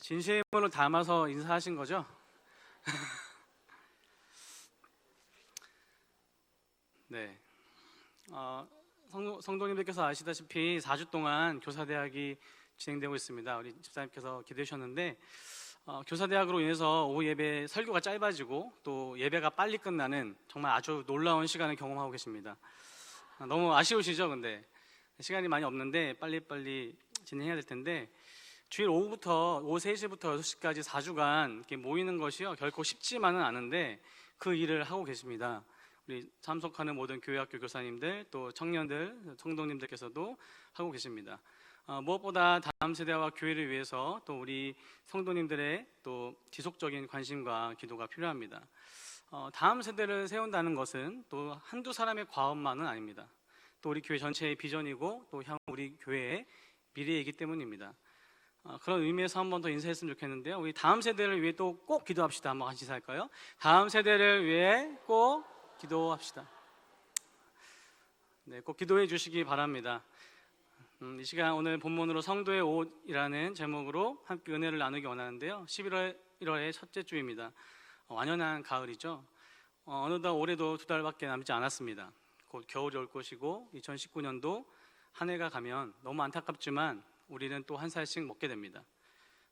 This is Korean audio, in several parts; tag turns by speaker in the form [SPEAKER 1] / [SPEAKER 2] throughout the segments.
[SPEAKER 1] 진심으로 담아서 인사하신 거죠? 네. 성도님들께서 아시다시피 4주 동안 교사대학이 진행되고 있습니다. 우리 집사님께서 기도해 주셨는데 교사대학으로 인해서 오후 예배 설교가 짧아지고 또 예배가 빨리 끝나는 정말 아주 놀라운 시간을 경험하고 계십니다. 너무 아쉬우시죠? 근데 시간이 많이 없는데 빨리빨리 진행해야 될 텐데 주일 오후 3시부터 6시까지 4주간 이렇게 모이는 것이요 결코 쉽지만은 않은데 그 일을 하고 계십니다. 우리 참석하는 모든 교회학교 교사님들 또 청년들, 성도님들께서도 하고 계십니다. 무엇보다 다음 세대와 교회를 위해서 또 우리 성도님들의 또 지속적인 관심과 기도가 필요합니다. 다음 세대를 세운다는 것은 또 한두 사람의 과업만은 아닙니다. 또 우리 교회 전체의 비전이고 또 향후 우리 교회의 미래이기 때문입니다. 그런 의미에서 한 번 더 인사했으면 좋겠는데요. 우리 다음 세대를 위해 또 꼭 기도합시다. 한번 같이 인사할까요? 다음 세대를 위해 꼭 기도합시다. 네, 꼭 기도해 주시기 바랍니다. 이 시간 오늘 본문으로 성도의 옷이라는 제목으로 함께 은혜를 나누기 원하는데요. 11월의 첫째 주입니다. 완연한 가을이죠. 어느덧 올해도 2달밖에 남지 않았습니다. 곧 겨울이 올 것이고 2019년도 한 해가 가면 너무 안타깝지만 우리는 또 한 살씩 먹게 됩니다.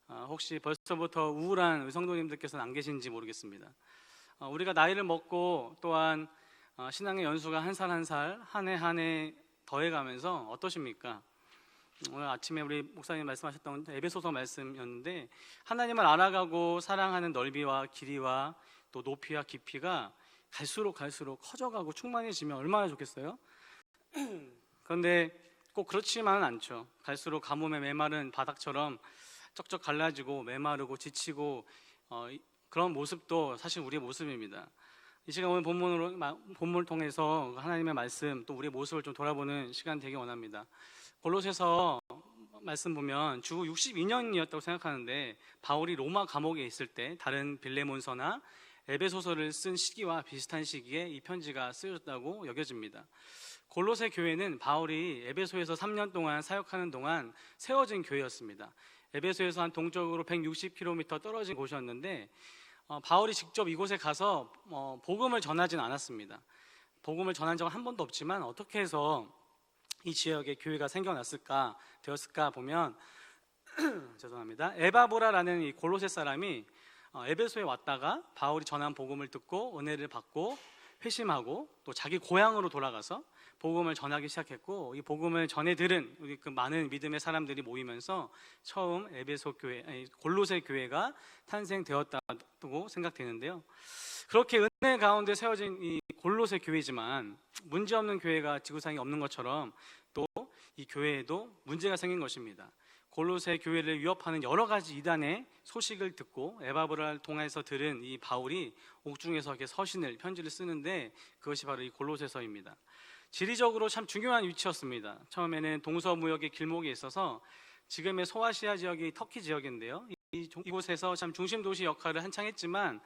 [SPEAKER 1] 혹시 벌써부터 우울한 성도님들께서는 안 계신지 모르겠습니다. 우리가 나이를 먹고 또한 신앙의 연수가 한 살 한 살, 한 해 한 해 더해가면서 어떠십니까? 오늘 아침에 우리 목사님 말씀하셨던 에베소서 말씀이었는데 하나님을 알아가고 사랑하는 넓이와 길이와 또 높이와 깊이가 갈수록 커져가고 충만해지면 얼마나 좋겠어요? 그런데 꼭 그렇지만은 않죠. 갈수록 가뭄에 메마른 바닥처럼 쩍쩍 갈라지고 메마르고 지치고 그런 모습도 사실 우리의 모습입니다. 이 시간 오늘 본문을 통해서 하나님의 말씀 또 우리의 모습을 좀 돌아보는 시간 되기 원합니다. 골로새서 말씀 보면 주 62년이었다고 생각하는데 바울이 로마 감옥에 있을 때 다른 빌레몬서나 에베소서를 쓴 시기와 비슷한 시기에 이 편지가 쓰여졌다고 여겨집니다. 골로새 교회는 바울이 에베소에서 3년 동안 사역하는 동안 세워진 교회였습니다. 에베소에서 한 동쪽으로 160km 떨어진 곳이었는데 바울이 직접 이곳에 가서 복음을 전하진 않았습니다. 복음을 전한 적은 한 번도 없지만 어떻게 해서 이 지역에 교회가 되었을까 보면 죄송합니다. 에바보라라는 이 골로새 사람이 에베소에 왔다가 바울이 전한 복음을 듣고 은혜를 받고 회심하고 또 자기 고향으로 돌아가서 복음을 전하기 시작했고 이 복음을 전해 들은 우리 그 많은 믿음의 사람들이 모이면서 처음 골로새 교회가 탄생되었다고 생각되는데요. 그렇게 은혜 가운데 세워진 이 골로새 교회지만 문제없는 교회가 지구상에 없는 것처럼 또 이 교회에도 문제가 생긴 것입니다. 골로새 교회를 위협하는 여러 가지 이단의 소식을 듣고 에바브라를 통해서 들은 이 바울이 옥중에서 이렇게 편지를 쓰는데 그것이 바로 이 골로새서입니다. 지리적으로 참 중요한 위치였습니다. 처음에는 동서무역의 길목에 있어서 지금의 소아시아 지역이 터키 지역인데요. 이곳에서 참 중심 도시 역할을 한창 했지만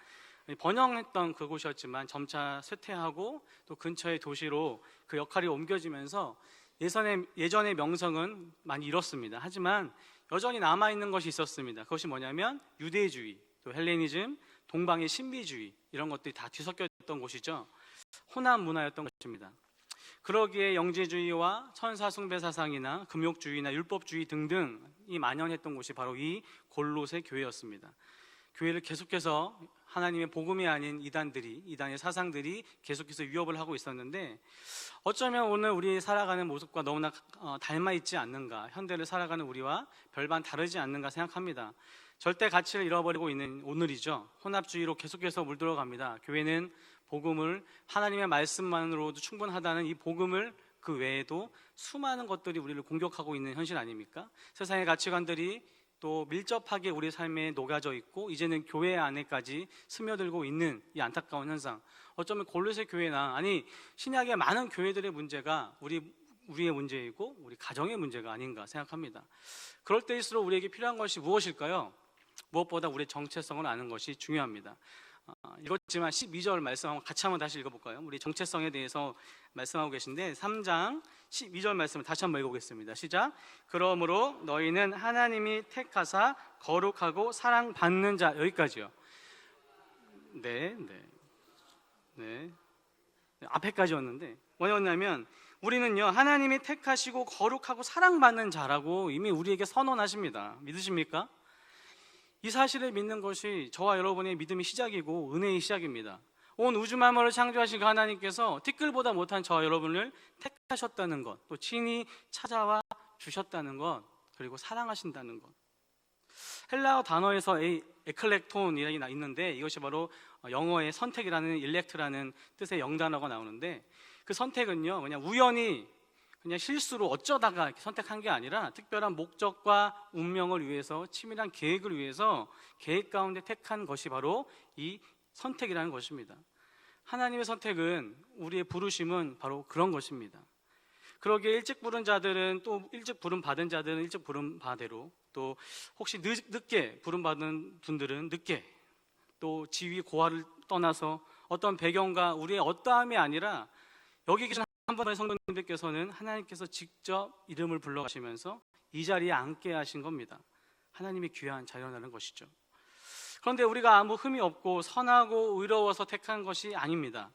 [SPEAKER 1] 번영했던 그곳이었지만 점차 쇠퇴하고 또 근처의 도시로 그 역할이 옮겨지면서 예전의 명성은 많이 잃었습니다. 하지만 여전히 남아있는 것이 있었습니다. 그것이 뭐냐면 유대주의, 또 헬레니즘, 동방의 신비주의 이런 것들이 다 뒤섞여 있던 곳이죠. 혼합 문화였던 것입니다. 그러기에 영재주의와 천사 숭배 사상이나 금욕주의나 율법주의 등등이 만연했던 곳이 바로 이 골로새 교회였습니다. 교회를 계속해서 하나님의 복음이 아닌 이단의 사상들이 계속해서 위협을 하고 있었는데 어쩌면 오늘 우리 살아가는 모습과 너무나 닮아있지 않는가, 현대를 살아가는 우리와 별반 다르지 않는가 생각합니다. 절대 가치를 잃어버리고 있는 오늘이죠. 혼합주의로 계속해서 물들어갑니다. 교회는 복음을 하나님의 말씀만으로도 충분하다는 이 복음을 그 외에도 수많은 것들이 우리를 공격하고 있는 현실 아닙니까? 세상의 가치관들이 또 밀접하게 우리 삶에 녹아져 있고 이제는 교회 안에까지 스며들고 있는 이 안타까운 현상, 어쩌면 골로새 교회나 신약의 많은 교회들의 문제가 우리의 문제이고 우리 가정의 문제가 아닌가 생각합니다. 그럴 때일수록 우리에게 필요한 것이 무엇일까요? 무엇보다 우리의 정체성을 아는 것이 중요합니다. 읽었지만 12절 말씀 같이 한번 다시 읽어볼까요? 우리 정체성에 대해서 말씀하고 계신데 3장 12절 말씀을 다시 한번 읽어보겠습니다. 시작. 그러므로 너희는 하나님이 택하사 거룩하고 사랑받는 자. 여기까지요. 네. 앞에까지였는데 뭐였냐면 우리는요 하나님이 택하시고 거룩하고 사랑받는 자라고 이미 우리에게 선언하십니다. 믿으십니까? 이 사실을 믿는 것이 저와 여러분의 믿음의 시작이고 은혜의 시작입니다. 온 우주 만물을 창조하신 그 하나님께서 티끌보다 못한 저와 여러분을 택하셨다는 것, 또 친히 찾아와 주셨다는 것, 그리고 사랑하신다는 것. 헬라어 단어에서 에클렉톤이라는 있는데 이것이 바로 영어의 선택이라는 일렉트라는 뜻의 영단어가 나오는데 그 선택은요 그냥 우연히 그냥 실수로 어쩌다가 이렇게 선택한 게 아니라 특별한 목적과 운명을 위해서 치밀한 계획을 위해서 계획 가운데 택한 것이 바로 이 선택이라는 것입니다. 하나님의 선택은 우리의 부르심은 바로 그런 것입니다. 그러기에 일찍 부른 자들은 또 일찍 부름 받은 자들은 일찍 부름 바대로, 또 혹시 늦게 부름 받은 분들은 늦게, 또 지위 고하를 떠나서 어떤 배경과 우리의 어떠함이 아니라 여기 계신 한 번의 성도님들께서는 하나님께서 직접 이름을 불러가시면서 이 자리에 앉게 하신 겁니다. 하나님의 귀한 자녀라는 것이죠. 그런데 우리가 아무 흠이 없고 선하고 의로워서 택한 것이 아닙니다.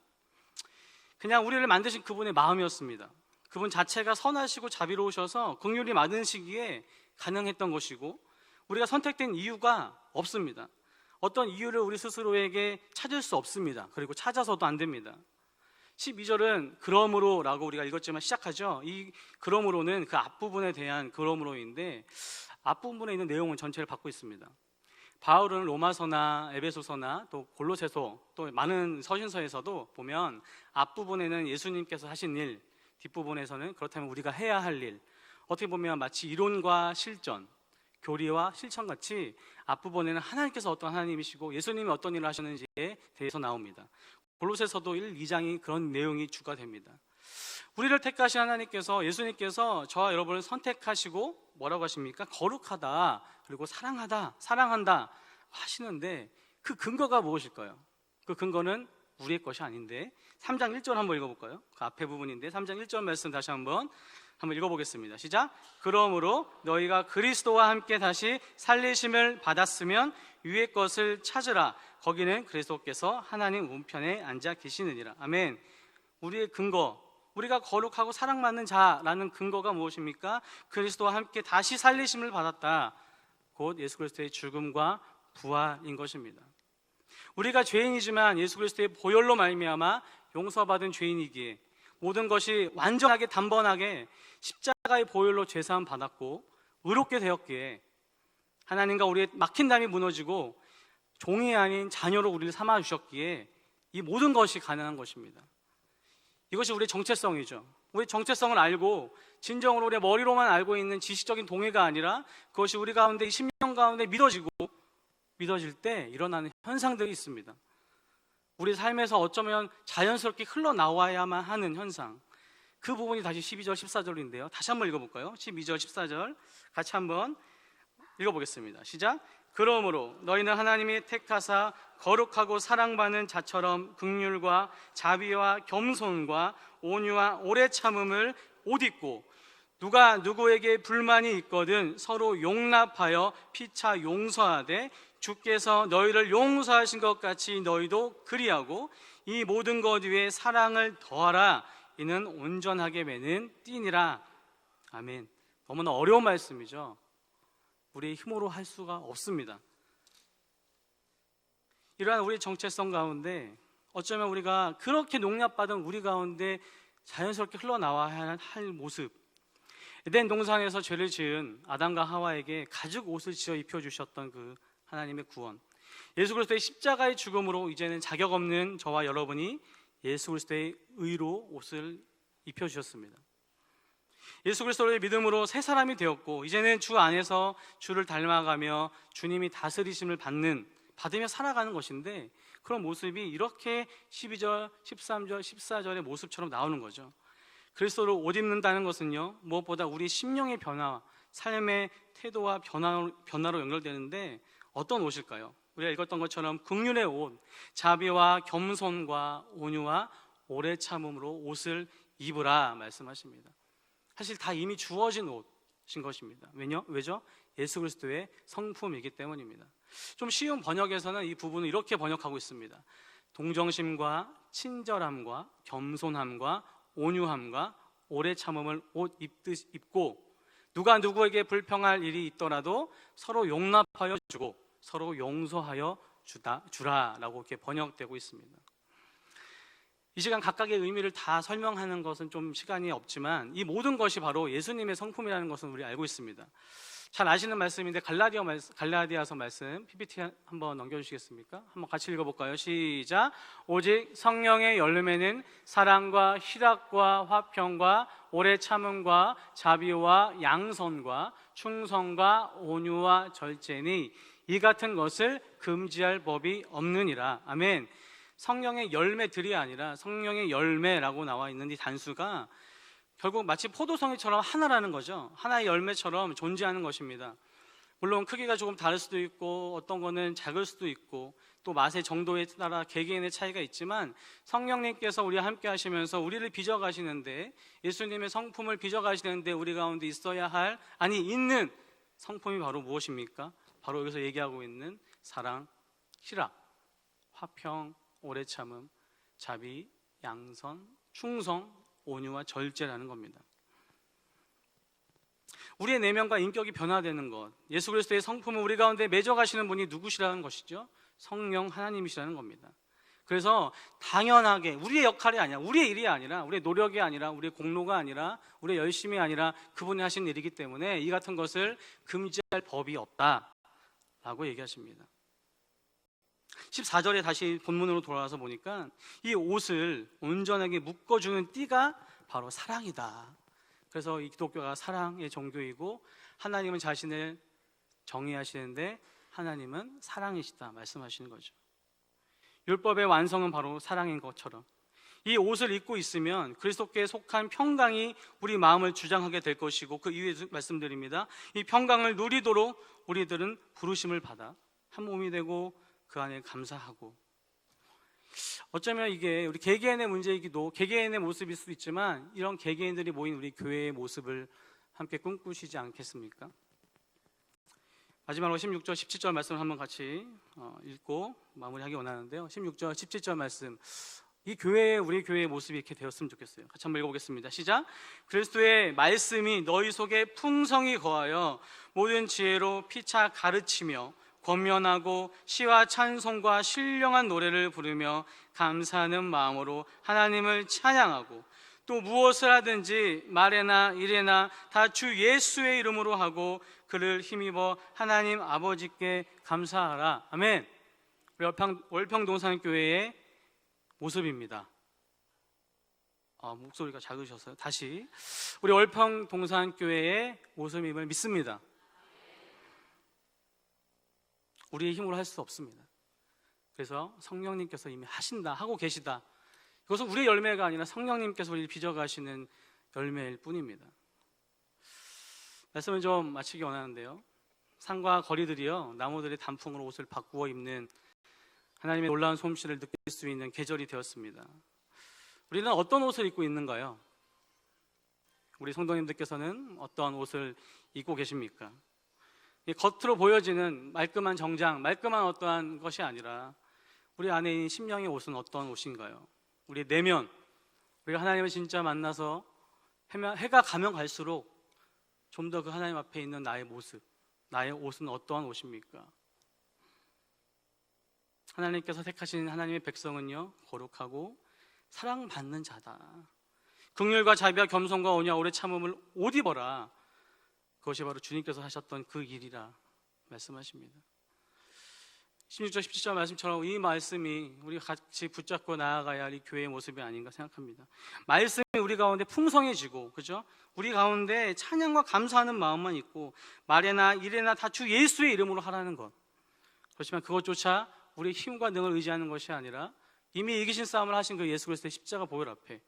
[SPEAKER 1] 그냥 우리를 만드신 그분의 마음이었습니다. 그분 자체가 선하시고 자비로우셔서 긍휼이 많으시기에 가능했던 것이고 우리가 선택된 이유가 없습니다. 어떤 이유를 우리 스스로에게 찾을 수 없습니다. 그리고 찾아서도 안 됩니다. 12절은 그러므로 라고 우리가 읽었지만 시작하죠. 이 그러므로는 그 앞부분에 대한 그러므로인데 앞부분에 있는 내용은 전체를 받고 있습니다. 바울은 로마서나 에베소서나 또 골로새서 또 많은 서신서에서도 보면 앞부분에는 예수님께서 하신 일, 뒷부분에서는 그렇다면 우리가 해야 할 일, 어떻게 보면 마치 이론과 실전, 교리와 실천같이 앞부분에는 하나님께서 어떤 하나님이시고 예수님이 어떤 일을 하셨는지에 대해서 나옵니다. 골로새서도 1, 2장이 그런 내용이 주가 됩니다. 우리를 택하신 하나님께서, 예수님께서 저와 여러분을 선택하시고 뭐라고 하십니까? 거룩하다, 그리고 사랑하다, 사랑한다 하시는데 그 근거가 무엇일까요? 그 근거는 우리의 것이 아닌데 3장 1절 한번 읽어볼까요? 그 앞에 부분인데 3장 1절 말씀 다시 한번 읽어보겠습니다. 시작. 그러므로 너희가 그리스도와 함께 다시 살리심을 받았으면 위의 것을 찾으라. 거기는 그리스도께서 하나님 우편에 앉아 계시느니라. 아멘. 우리의 근거, 우리가 거룩하고 사랑받는 자라는 근거가 무엇입니까? 그리스도와 함께 다시 살리심을 받았다. 곧 예수 그리스도의 죽음과 부활인 것입니다. 우리가 죄인이지만 예수 그리스도의 보혈로 말미암아 용서받은 죄인이기에 모든 것이 완전하게 단번하게 십자가의 보혈로 죄사함 받았고 의롭게 되었기에 하나님과 우리의 막힌 담이 무너지고 종이 아닌 자녀로 우리를 삼아 주셨기에 이 모든 것이 가능한 것입니다. 이것이 우리의 정체성이죠. 우리 정체성을 알고 진정으로 우리의 머리로만 알고 있는 지식적인 동의가 아니라 그것이 우리 가운데 심령 가운데 믿어질 때 일어나는 현상들이 있습니다. 우리 삶에서 어쩌면 자연스럽게 흘러나와야만 하는 현상, 그 부분이 다시 12절 14절인데요 다시 한번 읽어볼까요? 12절 14절 같이 한번 읽어보겠습니다. 시작. 그러므로 너희는 하나님이 택하사 거룩하고 사랑받는 자처럼 긍휼과 자비와 겸손과 온유와 오래 참음을 옷 입고 누가 누구에게 불만이 있거든 서로 용납하여 피차 용서하되 주께서 너희를 용서하신 것 같이 너희도 그리하고 이 모든 것 위에 사랑을 더하라. 이는 온전하게 매는 띠니라. 아멘. 너무나 어려운 말씀이죠. 우리의 힘으로 할 수가 없습니다. 이러한 우리의 정체성 가운데 어쩌면 우리가 그렇게 농락받은 우리 가운데 자연스럽게 흘러나와야 할 모습, 에덴 동산에서 죄를 지은 아담과 하와에게 가죽 옷을 지어 입혀주셨던 그 하나님의 구원, 예수 그리스도의 십자가의 죽음으로 이제는 자격 없는 저와 여러분이 예수 그리스도의 의로 옷을 입혀주셨습니다. 예수 그리스도를 믿음으로 새 사람이 되었고 이제는 주 안에서 주를 닮아가며 주님이 다스리심을 받으며 살아가는 것인데 그런 모습이 이렇게 12절, 13절, 14절의 모습처럼 나오는 거죠. 그리스도를 옷 입는다는 것은요 무엇보다 우리 심령의 변화, 삶의 태도와 변화로 연결되는데 어떤 옷일까요? 우리가 읽었던 것처럼 긍휼의 옷, 자비와 겸손과 온유와 오래 참음으로 옷을 입으라 말씀하십니다. 사실 다 이미 주어진 옷인 것입니다. 왜죠? 예수 그리스도의 성품이기 때문입니다. 좀 쉬운 번역에서는 이 부분을 이렇게 번역하고 있습니다. 동정심과 친절함과 겸손함과 온유함과 오래 참음을 옷 입듯 입고 누가 누구에게 불평할 일이 있더라도 서로 용납하여 주고 서로 용서하여 주라라고 이렇게 번역되고 있습니다. 이 시간 각각의 의미를 다 설명하는 것은 좀 시간이 없지만 이 모든 것이 바로 예수님의 성품이라는 것은 우리 알고 있습니다. 잘 아시는 말씀인데 갈라디아서 말씀 PPT 한번 넘겨주시겠습니까? 한번 같이 읽어볼까요? 시작. 오직 성령의 열매는 사랑과 희락과 화평과 오래 참음과 자비와 양선과 충성과 온유와 절제니 이 같은 것을 금지할 법이 없느니라. 아멘. 성령의 열매들이 아니라 성령의 열매라고 나와 있는 이 단수가 결국 마치 포도송이처럼 하나라는 거죠. 하나의 열매처럼 존재하는 것입니다. 물론 크기가 조금 다를 수도 있고 어떤 거는 작을 수도 있고 또 맛의 정도에 따라 개개인의 차이가 있지만 성령님께서 우리와 함께 하시면서 우리를 빚어가시는데 예수님의 성품을 빚어가시는데 우리 가운데 있어야 할 있는 성품이 바로 무엇입니까? 바로 여기서 얘기하고 있는 사랑, 희락, 화평, 오래 참음, 자비, 양선, 충성, 온유와 절제라는 겁니다. 우리의 내면과 인격이 변화되는 것, 예수 그리스도의 성품을 우리 가운데 맺어가시는 분이 누구시라는 것이죠? 성령 하나님이시라는 겁니다. 그래서 당연하게 우리의 역할이 아니라, 우리의 일이 아니라, 우리의 노력이 아니라, 우리의 공로가 아니라, 우리의 열심이 아니라 그분이 하신 일이기 때문에 이 같은 것을 금지할 법이 없다라고 얘기하십니다. 14절에 다시 본문으로 돌아와서 보니까 이 옷을 온전하게 묶어주는 띠가 바로 사랑이다. 그래서 이 기독교가 사랑의 종교이고 하나님은 자신을 정의하시는데 하나님은 사랑이시다 말씀하시는 거죠. 율법의 완성은 바로 사랑인 것처럼 이 옷을 입고 있으면 그리스도께 속한 평강이 우리 마음을 주장하게 될 것이고 그 이유에 말씀드립니다. 이 평강을 누리도록 우리들은 부르심을 받아 한 몸이 되고 그 안에 감사하고, 어쩌면 이게 우리 개개인의 문제이기도 개개인의 모습일 수도 있지만 이런 개개인들이 모인 우리 교회의 모습을 함께 꿈꾸시지 않겠습니까? 마지막으로 16절 17절 말씀을 한번 같이 읽고 마무리하기 원하는데요. 16절 17절 말씀, 이 교회의 우리 교회의 모습이 이렇게 되었으면 좋겠어요. 같이 한번 읽어보겠습니다. 시작. 그리스도의 말씀이 너희 속에 풍성히 거하여 모든 지혜로 피차 가르치며 권면하고 시와 찬송과 신령한 노래를 부르며 감사하는 마음으로 하나님을 찬양하고 또 무엇을 하든지 말에나 일에나 다 주 예수의 이름으로 하고 그를 힘입어 하나님 아버지께 감사하라. 아멘. 우리 월평동산교회의 모습입니다. 목소리가 작으셔서요. 다시, 우리 월평동산교회의 모습임을 믿습니다. 우리의 힘으로 할 수 없습니다. 그래서 성령님께서 이미 하신다, 하고 계시다. 이것은 우리의 열매가 아니라 성령님께서 우리를 빚어가시는 열매일 뿐입니다. 말씀을 좀 마치기 원하는데요. 산과 거리들이요, 나무들의 단풍으로 옷을 바꾸어 입는 하나님의 놀라운 솜씨를 느낄 수 있는 계절이 되었습니다. 우리는 어떤 옷을 입고 있는가요? 우리 성도님들께서는 어떠한 옷을 입고 계십니까? 겉으로 보여지는 말끔한 정장, 말끔한 어떠한 것이 아니라 우리 안에 있는 심령의 옷은 어떤 옷인가요? 우리 내면, 우리가 하나님을 진짜 만나서 해가 가면 갈수록 좀 더 그 하나님 앞에 있는 나의 모습, 나의 옷은 어떠한 옷입니까? 하나님께서 택하신 하나님의 백성은요, 거룩하고 사랑받는 자다. 긍휼과 자비와 겸손과 온유와 오래 참음을 옷 입어라. 그것이 바로 주님께서 하셨던 그 일이라 말씀하십니다. 16절 17절 말씀처럼 이 말씀이 우리 같이 붙잡고 나아가야 할 이 교회의 모습이 아닌가 생각합니다. 말씀이 우리 가운데 풍성해지고, 그죠? 우리 가운데 찬양과 감사하는 마음만 있고 말에나 일에나 다 주 예수의 이름으로 하라는 것. 그렇지만 그것조차 우리의 힘과 능을 의지하는 것이 아니라 이미 이기신 싸움을 하신 그 예수 그리스도의 십자가 보혈 앞에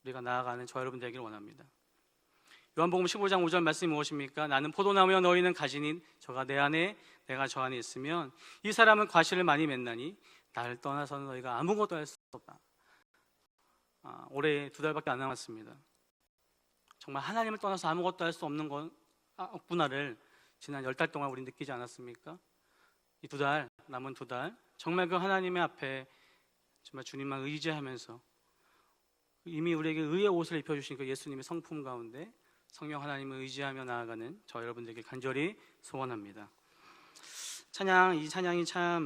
[SPEAKER 1] 우리가 나아가는 저와 여러분 되기를 원합니다. 요한복음 15장 5절 말씀이 무엇입니까? 나는 포도나무여 너희는 가지니 저가 내 안에 내가 저 안에 있으면 이 사람은 과실을 많이 맺나니 나를 떠나서는 너희가 아무것도 할 수 없다. 올해 2달밖에 안 남았습니다. 정말 하나님을 떠나서 아무것도 할 수 없는 건 없구나를 지난 10달 동안 우리 느끼지 않았습니까? 이 2달, 남은 2달 정말 그 하나님의 앞에 정말 주님만 의지하면서 이미 우리에게 의의 옷을 입혀주신 그 예수님의 성품 가운데 성령 하나님을 의지하며 나아가는 저 여러분들에게 간절히 소원합니다. 이 찬양이 참